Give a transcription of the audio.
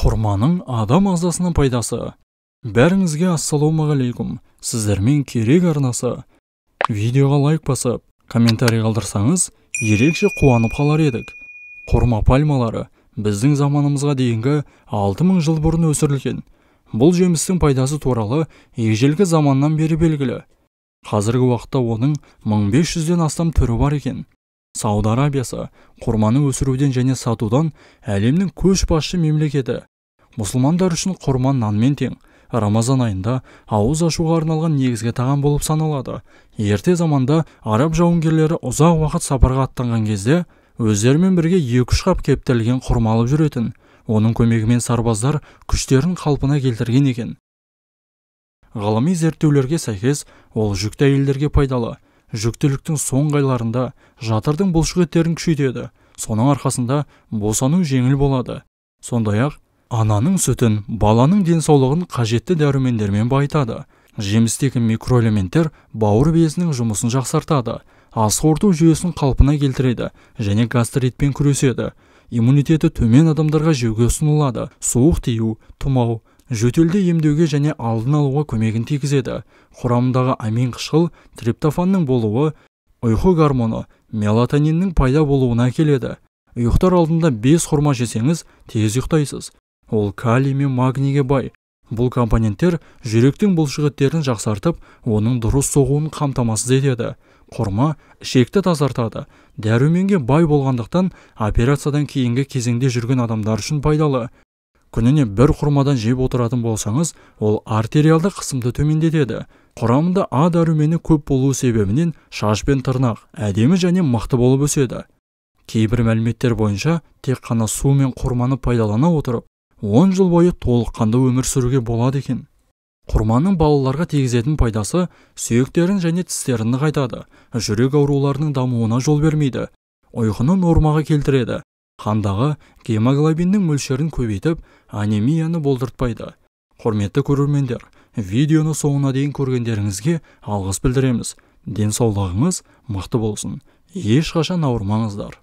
Құрманың адам ағзасына пайдасы. Бәріңізге ассалаумағалейкум. Сіздермен керек арнасы. Видеоға лайк басып, комментарий қалдырсаңыз, ерекше қуанып қалар едік. Құрма пальмалары біздің заманымызға дейінгі 6000 жыл бұрын өсірілген. Бұл жемістің пайдасы туралы ежелгі заманнан бері белгілі. Қазіргі уақытта оның 1500-ден астам түрі бар екен. Сауд Арабиясы құрманы өсіруден және сатудан әлемнің көшбасшы мемлекеті. Мұсылмандар үшін құрма нанмен тең. Рамазан айында ауыз ашуға арналған негізгі тағам болып саналады. Ерте заманда араб жауынгерлері ұзақ уақыт сапарға аттанған кезде өздерімен бірге 2-3 қап кептірілген құрма алып жүретін. Оның көмегімен сарбаздар күштерін қалпына келтірген екен. Ғылыми зерттеулерге сәйкес, ол жүкті әйелдерге пайдалы. Жүктіліктің соңғы айларында жатырдың бұлшық еттерін күшейтеді. Соның арқасында босану жеңіл болады. Сондай-ақ, ананың сүтін, баланың денсаулығын қажетті дәрумендермен байытады. Жемістегі микроэлементтер бауыр безінің жұмысын жақсартады. Ас қорыту жүйесін қалпына келтіреді және гастритпен күреседі. Иммунитеті төмен адамдарға жеуге ұсынылады. Суық тию, тұмау, жөтелді емдеуге және алдын алуға көмегін тигізеді. Құрамындағы амин қышқыл, триптофанның болуы, ұйқы гормоны, мелатониннің пайда болуына әкеледі. Ұйықтар алдында 5 құрма жесеңіз, тез ұйықтайсыз. Ол калий мен магнийге бай. Бұл компоненттер жүректің бұлшық еттерін жақсартып, оның дұрыс соғуын қамтамасыз етеді. Құрма ішекті тазартады. Дәруменге бай болғандықтан операциядан кейінгі кезеңде жүрген адамдар үшін пайдалы. Күніне 1 құрмадан жеп отыратын болсаңыз, ол артериалды қысымды төмендетеді. Құрамында А дәрумені көп болуы себебінен шаш пен тырнақ әдемі және мықты болып өседі. Кейбір мәліметтер бойынша тек қана су мен құрманы пайдалана отырып, 10 жыл бойы толыққанды өмір сүруге болады екен. Құрманың балаларға тигізетін пайдасы сүйектерін және тістерін нығайтады. Жүрек ауруларының дамуына жол бермейді. Ұйқыны нормаға келтіреді. Қандағы гемоглобиннің мөлшерін көбейтіп, анемияны болдыртпайды. Құрметті көрермендер, видеоны соңына дейін көргендеріңізге алғыс білдіреміз. Денсаулығыңыз мықты болсын. Ешқашан ауырмаңыздар.